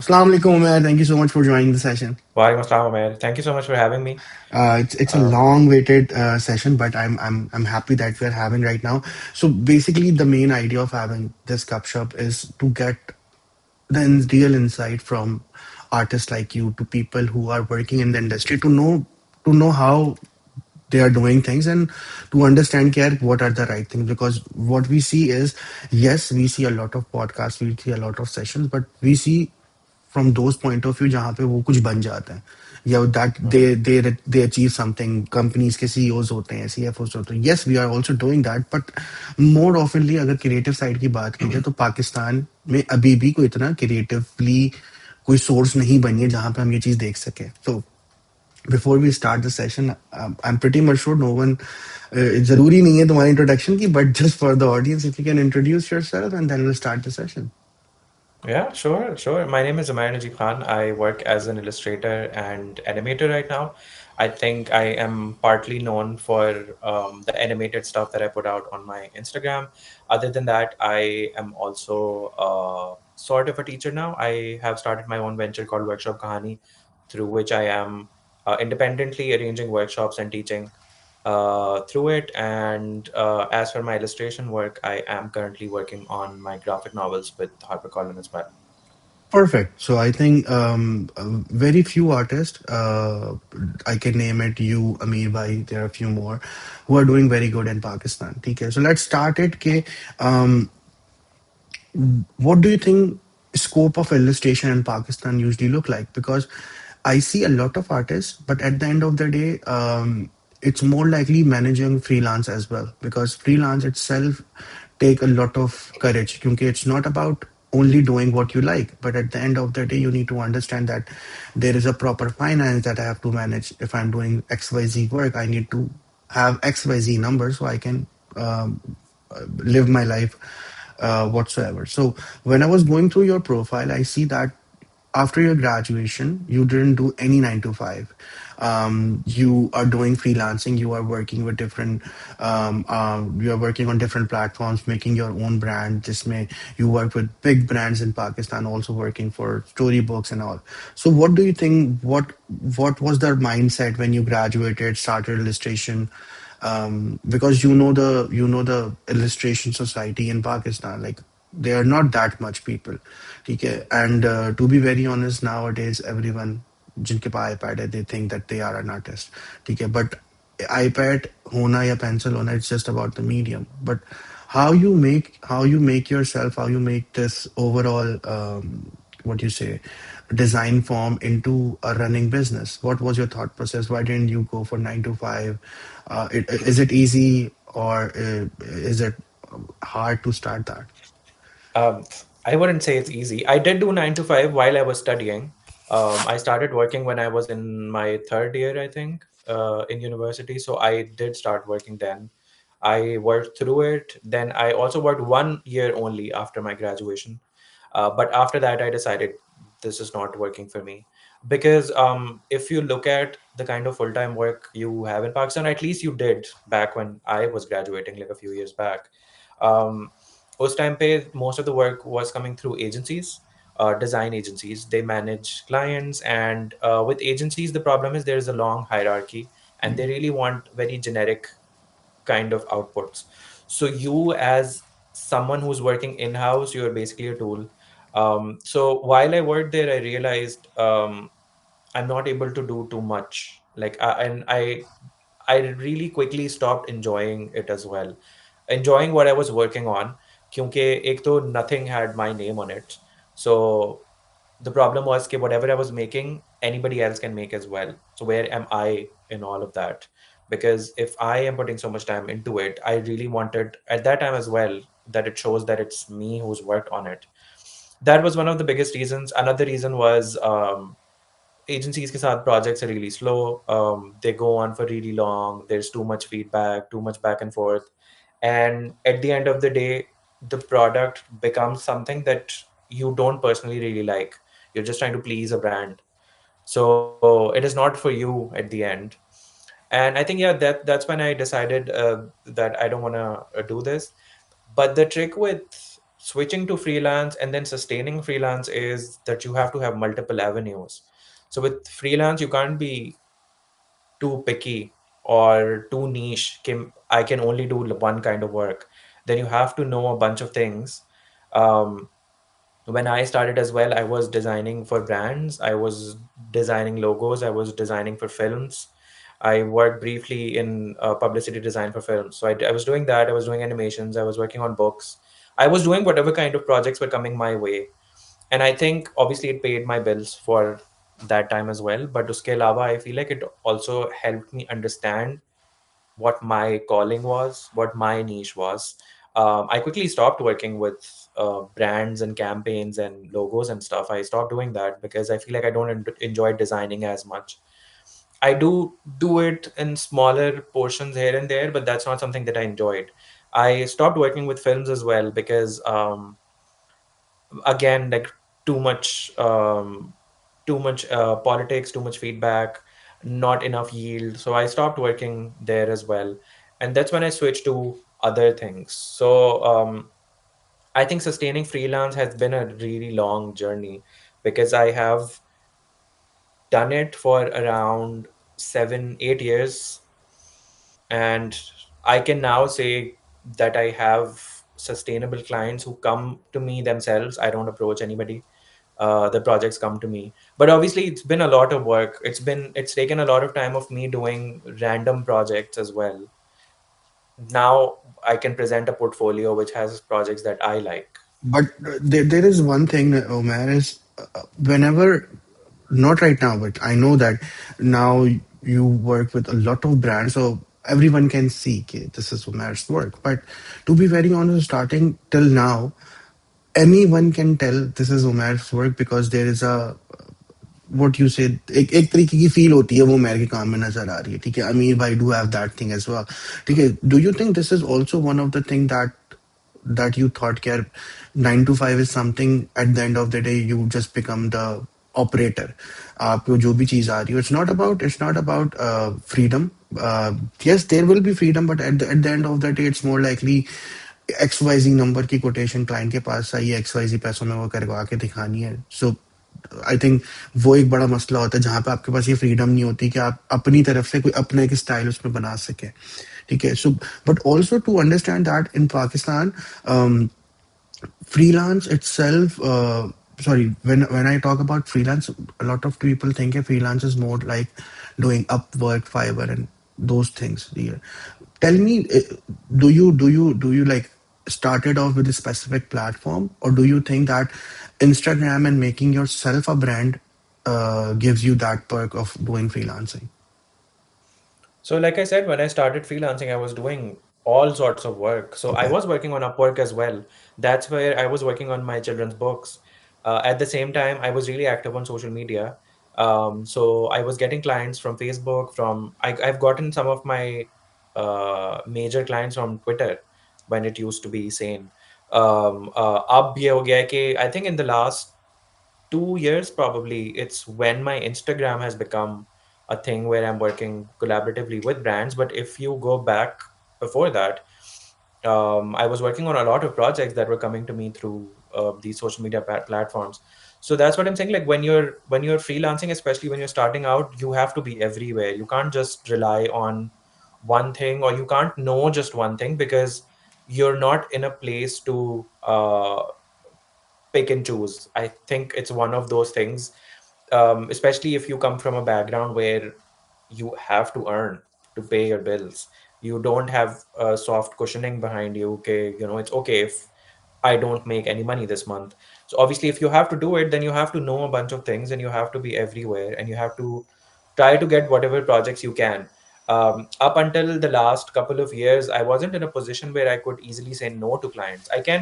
Assalamu alaikum, Umair. Thank you so much for joining the session. Walaikum assalam, Umair. Thank you so much for having me. It's a Um, long-waited session, but I'm happy that we're having right now. So basically, the main idea of having this cup shop is to get the real insight from artists like you to people who are working in the industry to know how they are doing things and to understand care what are the right things, because what we see is, yes, we see a lot of podcasts, we see a lot of sessions, but we see from those point of view जहाँ पे वो कुछ बन जाता है या that hmm. they achieve something, companies के CEOs होते हैं, CFOs होते हैं. Yes, we are also doing that, but more oftenly अगर creative side की बात की जाए तो पाकिस्तान में अभी भी कोई इतना creatively कोई source नहीं बनी है जहाँ पे हम ये चीज देख सके. So before we start the session, I'm pretty much sure no one जरूरी नहीं है तुम्हारी introduction की, but just for the audience, if you can introduce yourself and then we'll start the session. Yeah, sure, sure. My name is Umair Najeeb. I work as an illustrator and animator right now. I think I am partly known for the animated stuff that I put out on my Instagram. Other than that, I am also sort of a teacher now. I have started my own venture called Workshop Kahani, through which I am independently arranging workshops and teaching through it. And as for my illustration work, I am currently working on my graphic novels with HarperCollins as well. Perfect. So I think very few artists, I can name it, you, Amir Bhai, there are a few more, who are doing very good in Pakistan. Okay, so let's start it. Um, what do you think scope of illustration in Pakistan usually look like? Because I see a lot of artists, but at the end of the day, it's more likely managing freelance as well, because freelance itself take a lot of courage. Because it's not about only doing what you like, but at the end of the day, you need to understand that there is a proper finance that I have to manage. If I'm doing XYZ work, I need to have XYZ numbers so I can live my life whatsoever. So when I was going through your profile, I see that after your graduation, you didn't do any 9 to 5. You are doing freelancing. You are working with different. You are working on different platforms, making your own brand. May you work with big brands in Pakistan, also working for storybooks and all. So, what do you think? What was their mindset when you graduated, started illustration? Because you know the illustration society in Pakistan, like they are not that much people. Okay, and to be very honest, nowadays everyone जिनके पास iPad है, they think that they are an artist. ठीक है, but iPad होना या pencil होना, it's just about the medium. But how you make yourself, how you make this overall what you say design form into a running business? What was your thought process? Why didn't you go for 9 to 5? Is it easy, or is it hard to start that? Um, I wouldn't say it's easy. I did do 9 to 5 while I was studying. I started working when I was in my third year, I think, in university. So I did start working then. I worked through it. Then I also worked 1 year only after my graduation. But after that, I decided this is not working for me. Because if you look at the kind of full time work you have in Pakistan, at least you did back when I was graduating, like a few years back. Um, उस time पे most of the work was coming through agencies, design agencies. They manage clients, and with agencies, the problem is there is a long hierarchy, and they really want very generic kind of outputs. So you, as someone who's working in house, you're basically a tool. So while I worked there, I realized I'm not able to do too much. And I really quickly stopped enjoying it as well. Enjoying what I was working on, क्योंकि एक तो nothing had my name on it. So the problem was that whatever I was making, anybody else can make as well. So where am I in all of that? Because if I am putting so much time into it, I really wanted at that time as well that it shows that it's me who's worked on it. That was one of the biggest reasons. Another reason was agencies के साथ projects are really slow. They go on for really long. There's too much feedback, too much back and forth, and at the end of the day, the product becomes something that you don't personally really like. You're just trying to please a brand, so it is not for you at the end. And I think, yeah, that's when I decided that I don't want to do this. But the trick with switching to freelance and then sustaining freelance is that you have to have multiple avenues. So with freelance, you can't be too picky or too niche. I can only do one kind of work. Then you have to know a bunch of things. Um, when I started as well, I was designing for brands, I was designing logos, I was designing for films. I worked briefly in publicity design for films. So I was doing that. I was doing animations. I was working on books. I was doing whatever kind of projects were coming my way. And I think obviously it paid my bills for that time as well. But uske alawa, I feel like it also helped me understand what my calling was, what my niche was. I quickly stopped working with brands and campaigns and logos and stuff. I stopped doing that because I feel like I don't enjoy designing as much. I do it in smaller portions here and there, but that's not something that I enjoyed. I stopped working with films as well because again, like too much politics, too much feedback, not enough yield, so I stopped working there as well. And that's when I switched to other things. So I think sustaining freelance has been a really long journey because I have done it for around 7 8 years, and I can now say that I have sustainable clients who come to me themselves. I don't approach anybody. The projects come to me, but obviously it's been a lot of work. It's taken a lot of time of me doing random projects as well. Now I can present a portfolio which has projects that I like. But there is one thing, Omer, is whenever, not right now, but I know that now you work with a lot of brands, so everyone can see okay, this is Omer's work. But to be very honest, starting till now, anyone can tell this is Omer's work because there is a what you said, एक तरीके की feel होती है वो मेरे के काम में नजर आ रही है, ठीक है, अमीर भाई do have that thing as well, ठीक है. Do you think this is also one of the thing that you thought care 9 to 5 is something at the end of the day you just become the operator, आपको जो भी चीज आ रही हो, it's not about freedom. Yes, there will be freedom, but at the end of the day it's more likely XYZ number की quotation client के पास आई है, XYZ पैसों में वो करवा के दिखानी है. सो आई थिंक वो एक बड़ा मसला होता है जहाँ पे आपके पास ये फ्रीडम नहीं होती कि आप अपनी तरफ से कोई अपना एक स्टाइल उसमें बना सके, ठीक है. So but also to understand that in Pakistan freelance itself, sorry, when I talk about freelance, a lot of people think a freelance is more like doing Upwork, Fiverr, and those things. Yeah. Tell me, do you like started off with a specific platform, or do you think that Instagram and making yourself a brand gives you that perk of doing freelancing? So, like I said, when I started freelancing, I was doing all sorts of work. So, I Okay. was working on Upwork as well. That's where I was working on my children's books. At the same time, I was really active on social media. So, I was getting clients from Facebook, I've gotten some of my major clients from Twitter when it used to be sane. अब ये हो गया है कि I think in the last 2 years probably it's when my Instagram has become a thing where I'm working collaboratively with brands. But if you go back before that, I was working on a lot of projects that were coming to me through these social media platforms. So that's what I'm saying. Like when you're freelancing, especially when you're starting out, you have to be everywhere. You can't just rely on one thing, or you can't know just one thing, because you're not in a place to pick and choose. I think it's one of those things, especially if you come from a background where you have to earn to pay your bills. You don't have a soft cushioning behind you. Okay, it's okay if I don't make any money this month. So obviously, if you have to do it, then you have to know a bunch of things, and you have to be everywhere, and you have to try to get whatever projects you can. Up until the last couple of years, I wasn't in a position where I could easily say no to clients. I can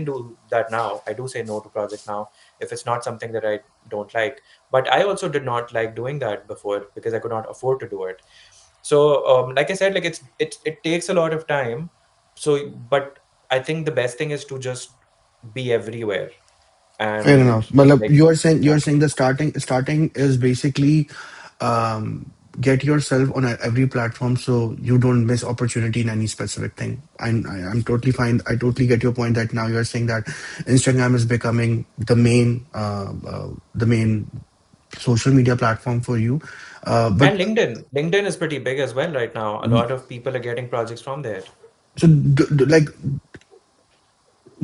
do that now. I do say no to project now if it's not something that I don't like. But I also did not like doing that before because I could not afford to do it. So like I said, like it takes a lot of time. So but I think the best thing is to just be everywhere Fair and enough. But like you are saying yeah. the starting is basically get yourself on every platform so you don't miss opportunity in any specific thing. And I'm totally fine. I totally get your point that now you're saying that Instagram is becoming the main social media platform for you. But And LinkedIn is pretty big as well right now. A lot of people are getting projects from there. so, like,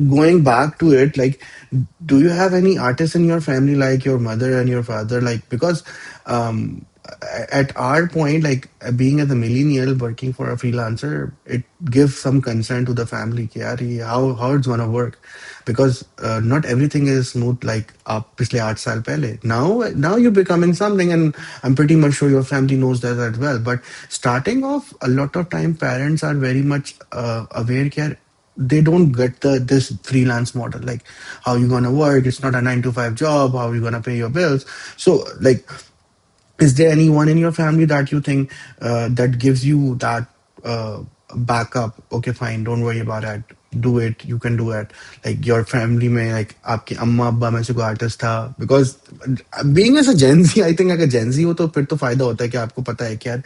going back to it, like, do you have any artists in your family, like your mother and your father? Like, because at our point, like, being as a millennial working for a freelancer, it gives some concern to the family कि यार ये how it's gonna work, because not everything is smooth. Like आप पिछले 8 साल पहले, now you're becoming something, and I'm pretty much sure your family knows that as well. But starting off, a lot of time parents are very much aware कि यार they don't get this freelance model, like how you gonna work, it's not a 9 to 5 job, how you gonna pay your bills. So, like, is there anyone in your family that you think that gives you that backup? Okay, fine, don't worry about it, do it, you can do it. Like your family में, like आपके अम्मा अब्बा में से कोई artist था? Because being as a Gen Z, I think अगर Gen Z हो तो फिर तो फायदा होता है कि आपको पता है कि यार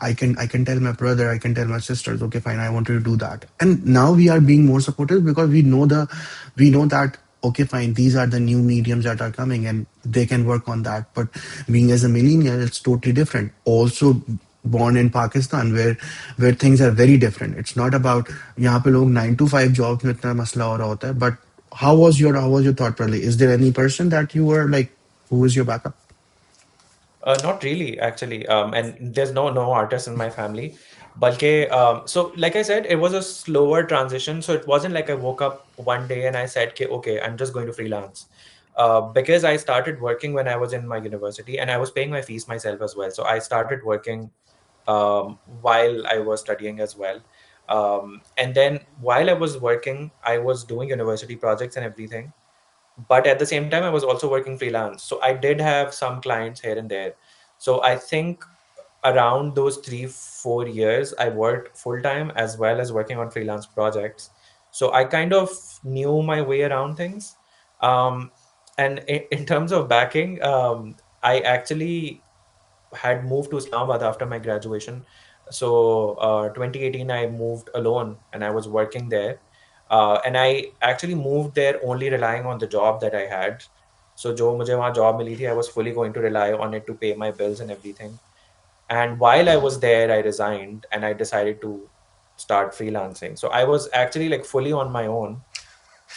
I can tell my brother, I can tell my sisters, okay fine, I want you to do that. And now we are being more supportive because we know that okay fine, these are the new mediums that are coming and they can work on that. But being as a millennial, it's totally different. Also born in Pakistan, where things are very different. It's not about यहाँ पे लोग 9 to 5 jobs में इतना मसला हो रहा होता है. But how was your thought probably? Is there any person that you were like, who is your backup? Not really, actually. And there's no artists in my family. Balke, so like I said, it was a slower transition. So it wasn't like I woke up one day and I said, okay, I'm just going to freelance. Because I started working when I was in my university and I was paying my fees myself as well. So I started working while I was studying as well. And then while I was working, I was doing university projects and everything, but at the same time I was also working freelance, so I did have some clients here and there. So I think around those 3 4 years I worked full time as well as working on freelance projects, so I kind of knew my way around things. And in terms of backing, I actually had moved to Islamabad after my graduation. So 2018, I moved alone and I was working there. And I actually moved there only relying on the job that I had. So जो मुझे वहाँ job मिली थी, I was fully going to rely on it to pay my bills and everything. And while I was there, I resigned and I decided to start freelancing. So I was actually like fully on my own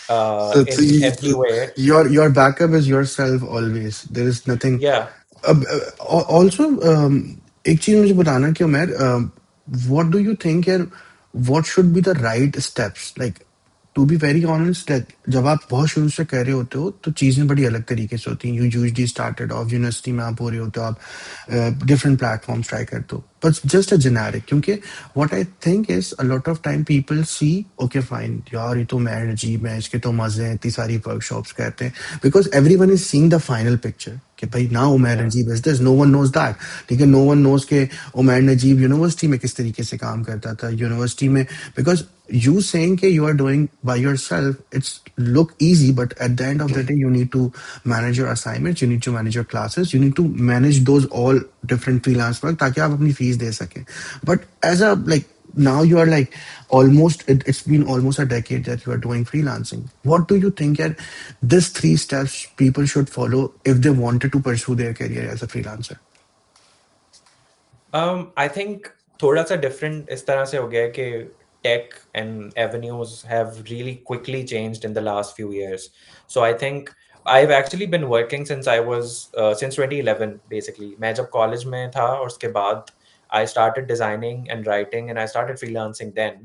So, in every way. your backup is yourself always. There is nothing. Yeah. Also, एक चीज मुझे बताना कि Umar, what do you think यार, what should be the right steps, like, to be very honest, like, जब आप बहुत शुरू से कर रहे होते हो तो चीज़ें बड़ी अलग तरीके से होती हैं. You usually started off university में, आप हो रहे होते हो, आप different platforms try करते हो, but just a generic, क्योंकि what I think is a lot of time people see, okay fine यार ये तो मैं नजीब है, इसके तो मजे हैं, इतनी सारी workshops कहते हैं, because everyone is seeing the final picture कि भाई ना Umair Yeah. Najeeb is this, no one knows that. ठीक है, नो वन नोज के उमैर नजीब यूनिवर्सिटी में किस तरीके से काम करता था यूनिवर्सिटी में. Because you saying that you are doing by yourself, it's look easy, but at the end of the day you need to manage your assignments, you need to manage your classes, you need to manage those all different freelance work ताकि आप अपनी fees दे सकें. But as a, like, now you are like almost it's been almost a decade that you are doing freelancing. What do you think that these 3 steps people should follow if they wanted to pursue their career as a freelancer? I think थोड़ा सा different इस तरह से हो गया है कि tech and avenues have really quickly changed in the last few years. So I think I've actually been working since I was since 2011 basically. मैं जब college में था और उसके बाद I started designing and writing and I started freelancing then.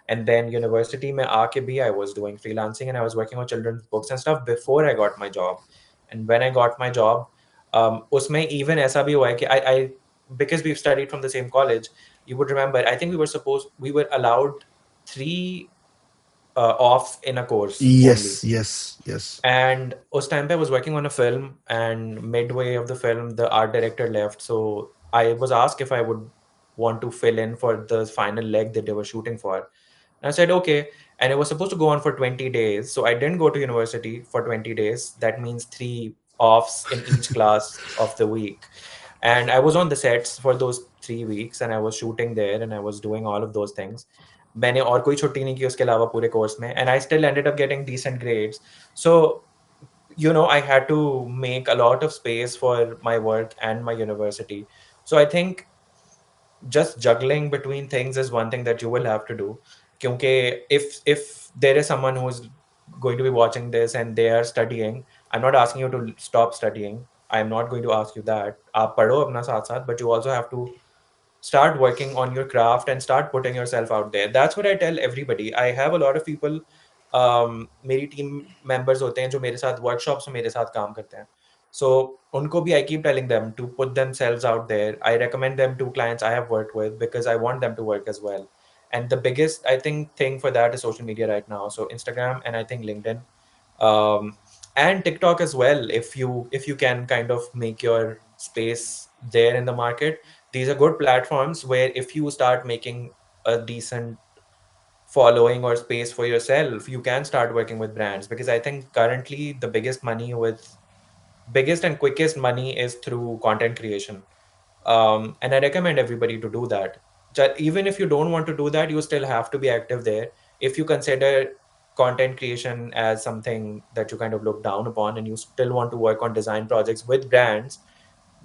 And then university में आके भी I was doing freelancing and I was working on children's books and stuff before I got my job. And when I got my job, उसमें even ऐसा भी हुआ है कि I because we've studied from the same college, you would remember, I think we were allowed three offs in a course only. Yes, yes, yes. And us time I was working on a film, and midway of the film, the art director left. So I was asked if I would want to fill in for the final leg that they were shooting for. And I said, okay. And it was supposed to go on for 20 days. So I didn't go to university for 20 days. That means three offs in each class of the week. And I was on the sets for those 3 weeks and I was shooting there and I was doing all of those things. मैंने और कोई छुट्टी नहीं की उसके अलावा पूरे course में, and I still ended up getting decent grades. So I had to make a lot of space for my work and my university. So I think just juggling between things is one thing that you will have to do. Kyunki if there is someone who's going to be watching this and they are studying, I'm not asking you to stop studying. I'm not going to ask you that. आप पढ़ो अपना साथ साथ, but you also have to start working on your craft and start putting yourself out there. That's what I tell everybody. I have a lot of people, मेरी team members होते हैं जो मेरे साथ वर्कशॉप्स में मेरे साथ काम करते हैं. So उनको भी I keep telling them to put themselves out there. I recommend them to clients I have worked with because I want them to work as well. And the biggest, I think, thing for that is social media right now. So Instagram and I think LinkedIn, um, and TikTok as well. If you can kind of make your space there in the market, these are good platforms where if you start making a decent following or space for yourself, you can start working with brands, because I think currently the biggest and quickest money is through content creation. And I recommend everybody to do that. Even if you don't want to do that, you still have to be active there. If you consider content creation as something that you kind of look down upon and you still want to work on design projects with brands,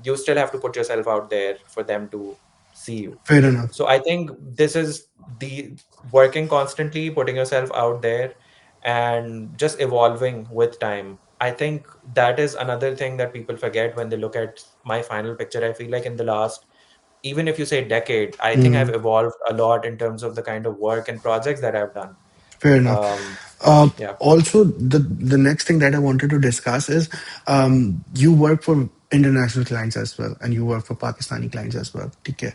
you still have to put yourself out there for them to see you. Fair enough. So I think this is the working constantly, putting yourself out there and just evolving with time. I think that is another thing that people forget when they look at my final picture. I feel like in the last, even if you say decade, I think I've Mm, evolved a lot in terms of the kind of work and projects that I've done. fair enough. Um, yeah. Also, the next thing that I wanted to discuss is you work for international clients as well, and you work for Pakistani clients as well. Okay.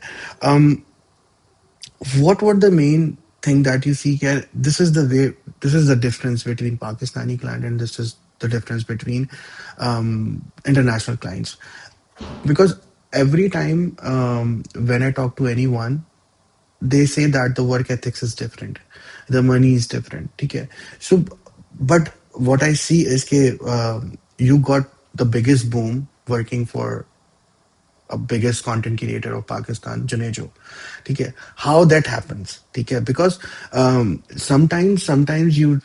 What were the main thing that you see here? This is the difference between Pakistani client and this is the difference between international clients. Because every time when I talk to anyone, they say that the work ethics is different, the money is different. Okay, so but what I see is that you got the biggest boom working for a biggest content creator of Pakistan, Junejo. Okay, how that happens? Okay, because sometimes you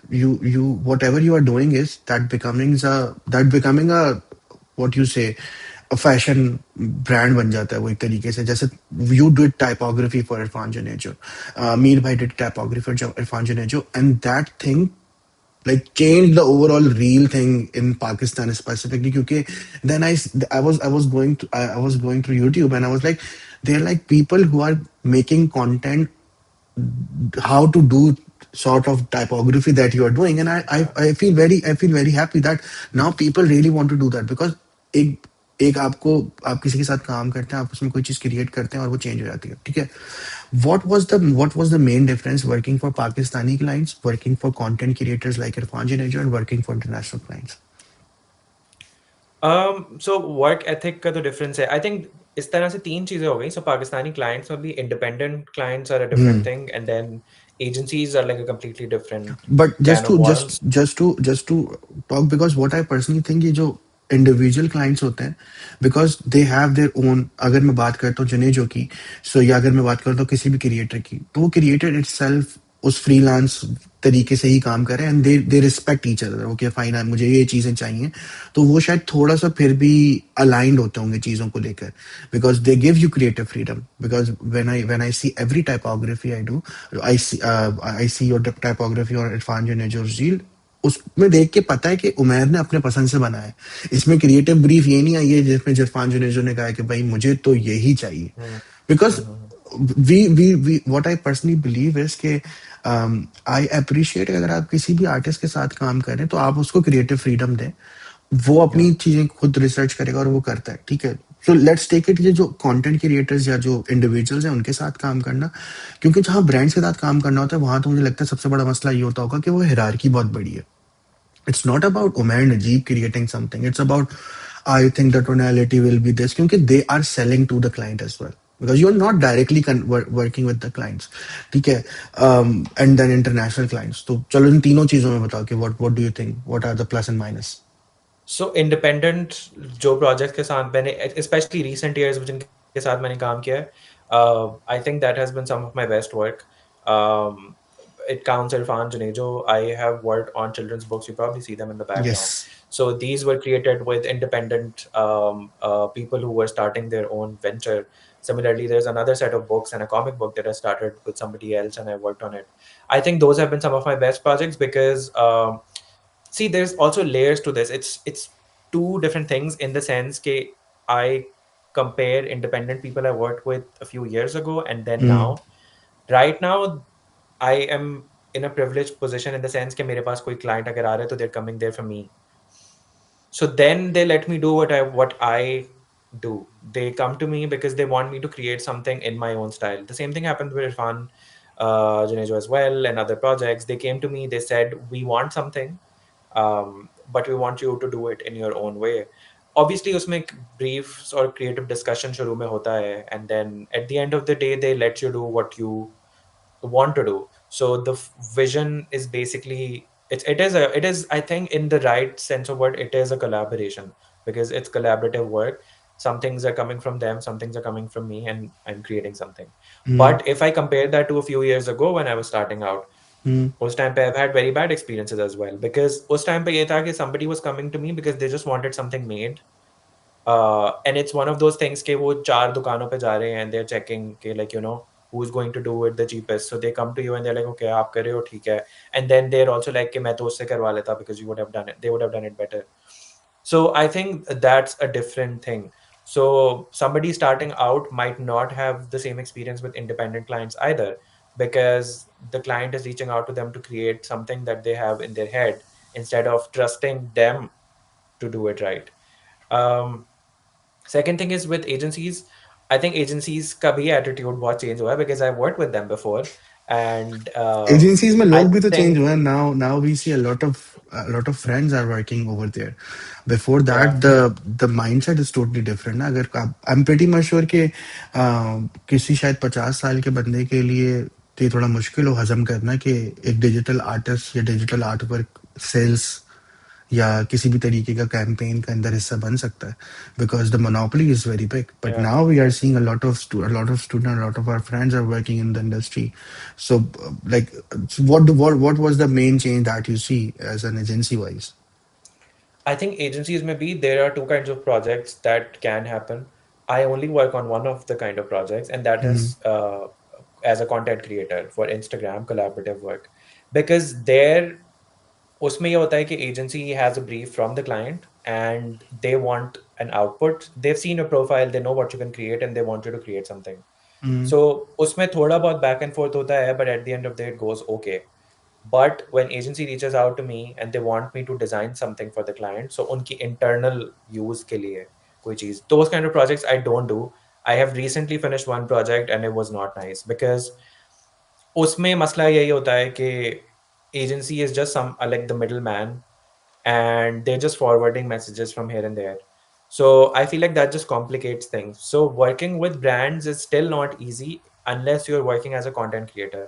whatever you are doing is that becoming a what you say a fashion brand बन जाता है वो एक तरीके से जैसे you did typography for Irfan Junejo, Mir Bhai did typography for Irfan Junejo, and that thing like changed the overall real thing in Pakistan specifically. Because then I was going through YouTube and I was like, they're like people who are making content how to do sort of typography that you are doing, and Yeah. I feel very happy that now people really want to do that because एक एक आपको आप किसी के साथ काम करते हैं आप उसमें कोई चीज क्रिएट करते हैं और वो चेंज हो जाती है ठीक है what was the main difference working for Pakistani clients, working for content creators like Irfan Junejo, and working for international clients? So work ethic का तो difference है. I think इस तरह से तीन चीजें हो गई. So Pakistani clients में भी independent clients are a different thing, and then agencies are like a completely different But can just of to worms. just to talk because what I personally think ये जो individual clients होते हैं because they have their own अगर मैं बात करता हूँ जनेजो की so या अगर मैं बात करता हूँ किसी भी क्रिएटर की तो वो क्रिएटर itself उस फ्रीलांस तरीके से ही काम कर रहे हैं and they respect each other okay fine मुझे ये चीजें चाहिए तो वो शायद थोड़ा सा फिर भी अलाइंड होते होंगे चीजों को लेकर because they give you creative freedom because when I see every typography I do I see your typography और इरफान जो नजर उसमें देख के पता है कि उमैर ने अपने पसंद से बनाया है इसमें क्रिएटिव ब्रीफ ये नहीं आई है जिसमें जिरफान जुनेजो ने कहा है कि भाई मुझे तो यही चाहिए Hmm. Because Hmm. we what I personally believe is कि आई अप्रिशिएट अगर आप किसी भी आर्टिस्ट के साथ काम करें तो आप उसको क्रिएटिव फ्रीडम दें वो Yeah. अपनी चीजें खुद रिसर्च करेगा और वो करता है ठीक है सो लेट्स टेक इट ये जो कंटेंट क्रिएटर्स या जो इंडिविजुअल्स हैं उनके साथ काम करना क्योंकि जहाँ ब्रांड्स के साथ काम करना होता है वहां तो मुझे लगता है सबसे बड़ा मसला ये होता होगा कि वो हिरारकी बहुत बड़ी है it's not about Umair Najeeb creating something. It's about, I think the tonality will be this, because they are selling to the client as well. Because you're not directly working with the clients. ठीक है? And then international clients. तो चलो इन तीनों चीजों में बताओ कि what do you think? What are the plus and minus? So independent जो प्रोजेक्ट के साथ मैंने स्पेशली रिसेंट ईयर्स जिनके साथ मैंने काम किया है, I think that has been some of my best work. It counts Irfan Janejo. I have worked on children's books. You probably see them in the background. Yes. So these were created with independent people who were starting their own venture. Similarly, there's another set of books and a comic book that I started with somebody else, and I worked on it. I think those have been some of my best projects because see, there's also layers to this. It's two different things in the sense that I compare independent people I worked with a few years ago and then Mm, now. Right now, I am in a privileged position in the sense that मेरे पास कोई client अगर आ रहा है तो they're coming there for me. So then they let me do what I do. They come to me because they want me to create something in my own style. The same thing happened with Irfan Junejo as well and other projects. They came to me, they said, we want something, but we want you to do it in your own way. Obviously उसमें एक briefs or creative discussion शुरू में होता है, and then at the end of the day they let you do what you want to do. So the vision is basically it is I think in the right sense of word it is a collaboration because it's collaborative work. Some things are coming from them, some things are coming from me, and I'm creating something. mm, But if I compare that to a few years ago when I was starting out, mm, उस time पे I've had very bad experiences as well because उस time पे ये था कि somebody was coming to me because they just wanted something made, and it's one of those things कि वो चार दुकानों पे जा रहे हैं and they're checking कि like you know who's going to do it the cheapest, so they come to you and they're like okay आप कर रहे हो ठीक है, and then they're also like कि मैं तो उससे करवा लेता because you would have done it, they would have done it better. So I think that's a different thing. So somebody starting out might not have the same experience with independent clients either because the client is reaching out to them to create something that they have in their head instead of trusting them to do it right. um, Second thing is with agencies. I think agencies का भी attitude बहुत change हुआ है because I've worked with them before, and agencies में I लोग भी तो change think हुए हैं. Now we see a lot of friends are working over there. Before that, yeah, the mindset is totally different ना. अगर I'm pretty much sure कि किसी शायद 50 साल के बंदे के लिए तो ये थोड़ा मुश्किल हो हजम करना कि एक डिजिटल आर्टिस्ट या डिजिटल आर्ट वर्क सेल्स या किसी भी तरीके का कैंपेन का अंदर हिस्सा बन सकता है, because the monopoly is very big. But yeah. Now we are seeing a lot of student, a lot of our friends are working in the industry. So like what was the main change that you see as an agency wise? I think agencies maybe there are two kinds of projects that can happen. I only work on one of the kind of projects, and that Mm, is as a content creator for Instagram collaborative work, because there उसमें ये होता है कि agency has a brief from the client and they want an output. They've seen your profile, they know what you can create, and they want you to create something. mm, So उसमें थोड़ा बहुत back and forth होता है, but at the end of the day it goes okay. But when agency reaches out to me and they want me to design something for the client, so उनकी internal use के लिए कोई चीज़, those kind of projects I don't do. I have recently finished one project and it was not nice because उसमें मसला यही होता है कि agency is just some like the middleman and they're just forwarding messages from here and there. So I feel like that just complicates things. So working with brands is still not easy unless you're working as a content creator.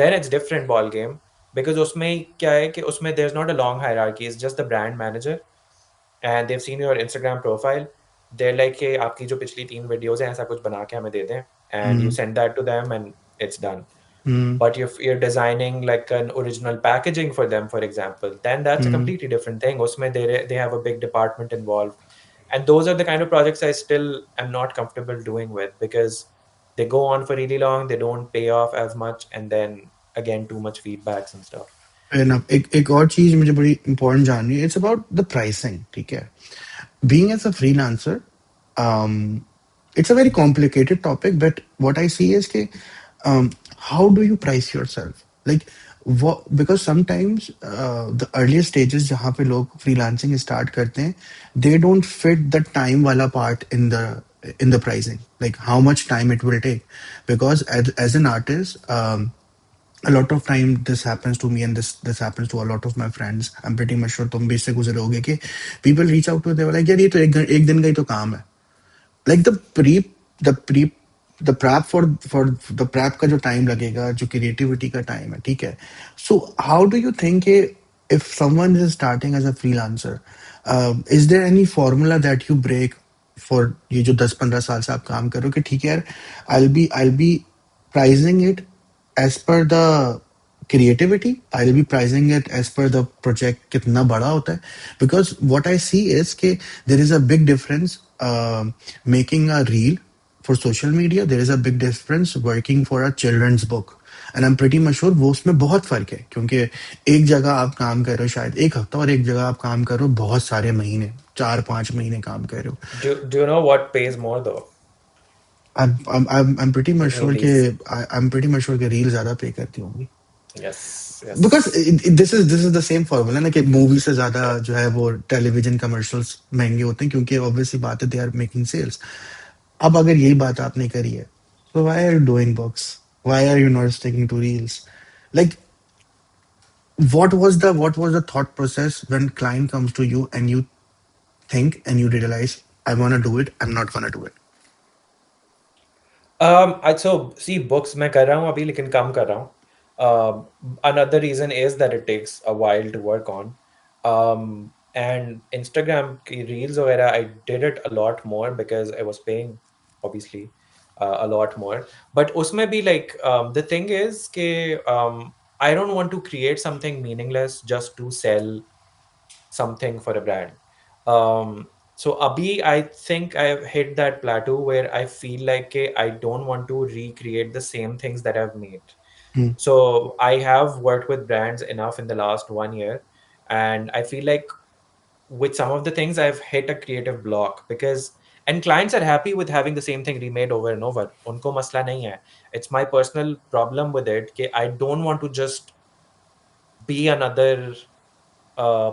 Then it's different ball game because उसमें क्या है कि उसमें there's not a long hierarchy. It's just the brand manager and they've seen your Instagram profile. They're like कि आपकी जो पिछली 3 videos हैं ऐसा कुछ बना के हमें दे दें, and you mm, send that to them and it's done. mm, But if you're designing like an original packaging for them, for example, then that's a mm. completely different thing. Usme they have a big department involved, and those are the kind of projects I still am not comfortable doing with because they go on for really long, they don't pay off as much, and then again too much feedbacks and stuff. Fair enough. एक और चीज मुझे बड़ी important जाननी है. It's about the pricing. ठीक है. Being as a freelancer, um, it's a very complicated topic. But what I see is कि how do you price yourself? Like what, because sometimes the earlier stages जहाँ पे लोग freelancing start करते हैं, they don't fit the time वाला part in the pricing. Like how much time it will take, because as an artist. A lot of time this happens to me, and this happens to a lot of my friends. I'm pretty much sure तुम भी इससे गुजरे होगे कि people reach out to, they were like यार ये तो एक दिन का ही तो काम है. Like the pre the prep for the prep का जो time लगेगा, जो creativity का time है, ठीक है. So how do you think if someone is starting as a freelancer, is there any formula that you break for ये जो 10-15 साल से आप काम कर रहे हो कि ठीक है यार, I be pricing it as per the creativity, I'll be pricing it as per the project कितना बड़ा होता है. Because what I see is कि there is a big difference making a reel for social media, there is a big difference working for a children's book. And I'm pretty much sure वो उसमें बहुत फर्क है, क्योंकि एक जगह आप काम कर रहे हो शायद एक हफ्ता, और एक जगह आप काम कर रहे हो बहुत सारे महीने, 4-5 महीने काम कर रहे हो. Do you know what pays more though I'm pretty much in sure कि movies? I'm pretty much sure कि रील ज्यादा पे करती होंगी. Yes, because yes. This is the same formula ना, कि मूवी से ज्यादा Yeah. जो है वो टेलीविजन कमर्शियल्स महंगे होते हैं, क्योंकि ऑब्वियसली बात है दे आर मेकिंग सेल्स. अब अगर यही बात आपने करी है, तो why are you doing books, why are you not sticking to reels? Like what was the thought process when client comes to you and you think and you realize I want to do it, I'm not gonna do it? So see, books मैं कर रहा हूँ अभी लेकिन कम कर रहा हूँ. Another reason is that it takes a while to work on. And Instagram की reels वगैरह, I did it a lot more because I was paying, obviously, a lot more. But उसमें भी like the thing is कि I don't want to create something meaningless just to sell something for a brand. So Abhi, I think I've hit that plateau where I feel like I don't want to recreate the same things that I've made. Hmm. So I have worked with brands enough in the last 1 year, and I feel like with some of the things I've hit a creative block because and clients are happy with having the same thing remade over and over. Unko masla nahi hai. It's my personal problem with it. Ke I don't want to just be another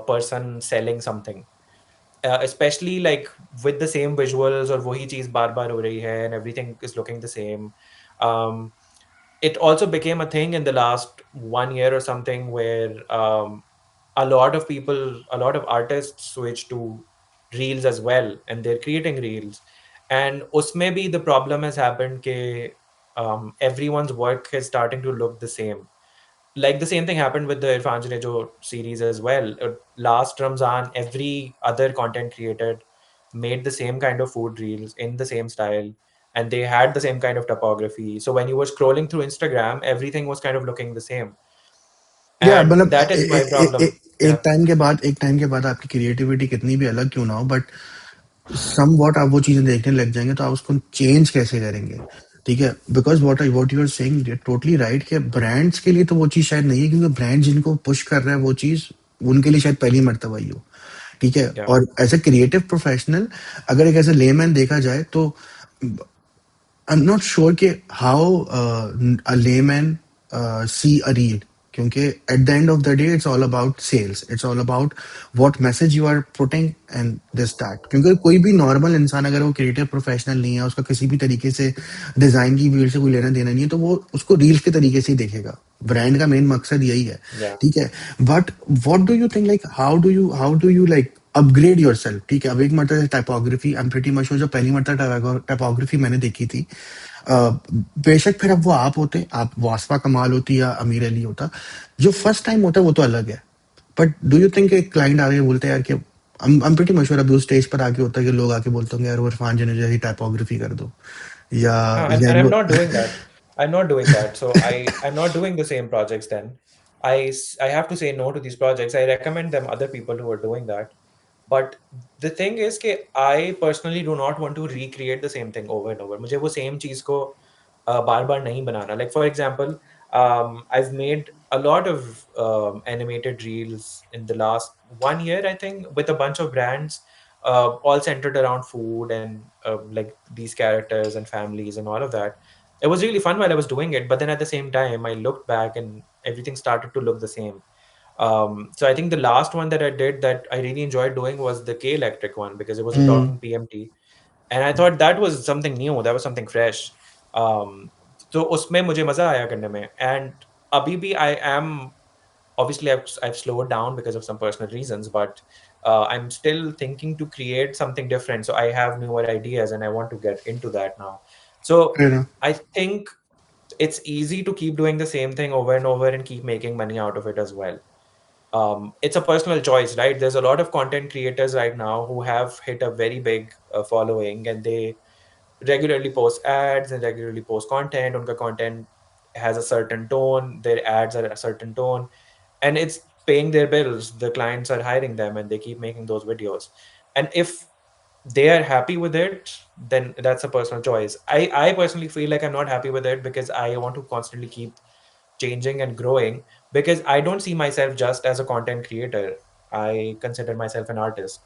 person selling something. Especially like with the same visuals और वही चीज बार बार हो रही है and everything is looking the same. um, it also became a thing in the last 1 year or something where a lot of people, a lot of artists switch to reels as well and they're creating reels, and usme bhi the problem has happened ke everyone's work is starting to look the same. Like the same thing happened with the Irfan Junejo series as well. Last Ramzan, every other content creator made the same kind of food reels in the same style, and they had the same kind of topography. So when you were scrolling through Instagram, everything was kind of looking the same, या and मतलब that is my problem. एक Yeah, time के बाद आपकी creativity कितनी भी अलग क्यों ना हो, बट सम वॉट आप वो चीजें देखने लग जाएंगे, तो आप उसको चेंज कैसे करेंगे? ठीक है, because what you are saying totally right, कि ब्रांड्स के लिए तो वो चीज शायद नहीं है, क्योंकि ब्रांड जिनको पुश कर रहा है वो चीज उनके लिए शायद पहली मर्तबा ही हो. ठीक है, yeah. और एज ए क्रिएटिव प्रोफेशनल, अगर एक ऐसे लेमैन देखा जाए तो I'm not sure कि how a layman see a reel, क्योंकि at the end of the day it's all about sales, it's all about what message you are putting and this that. क्योंकि कोई भी normal इंसान अगर वो creative professional नहीं है, उसका किसी भी तरीके से डिजाइन की फील्ड से कोई लेना देना नहीं है, तो वो उसको रील्स के तरीके से ही देखेगा. ब्रांड का मेन मकसद यही है. Yeah. ठीक है, but what do you think, like how do you like upgrade your self? ठीक है, अब एक मरतबा typography, I am pretty much sure, जो पहली मरतबा टाइपोग्राफी मैंने देखी थी, बेशक फिर अब वो आप होते, आप वास्वा कमाल होती या अमीर अली होता, जो फर्स्ट टाइम होता है वो तो अलग है. बट डू यू थिंक एक क्लाइंट आके बोलते हैं यार कि I'm pretty much sure अभी उस स्टेज पर आके होता है कि लोग आके बोलते होंगे यार वो इरफान जने जैसी टाइपोग्राफी कर दो, या And I'm वो. not doing that. I'm not doing that. So I'm not doing the same projects then. I have to say no to these projects. I recommend them other people who are doing that. But the thing is that I personally do not want to recreate the same thing over and over. मुझे वो same चीज को बार बार नहीं बनाना. Like for example, I've made a lot of animated reels in the last 1 year, I think, with a bunch of brands, all centered around food and like these characters and families and all of that. It was really fun while I was doing it, but then at the same time, I looked back and everything started to look the same. So I think the last one that I did that I really enjoyed doing was the K Electric one because it was a Hmm. talking PMT, and I thought that was something new, that was something fresh. Um, तो उसमें मुझे मजा आया करने में, and अभी भी I am obviously I've slowed down because of some personal reasons, but I'm still thinking to create something different. So I have newer ideas and I want to get into that now. So Fair enough. I think it's easy to keep doing the same thing over and over and keep making money out of it as well. it's a personal choice, right? There's a lot of content creators right now who have hit a very big following, and they regularly post ads and regularly post content. Unka content has a certain tone, their ads are a certain tone, and it's paying their bills. The clients are hiring them, and they keep making those videos. And if they are happy with it, then that's a personal choice. I personally feel like I'm not happy with it because I want to constantly keep changing and growing, because I don't see myself just as a content creator. I consider myself an artist.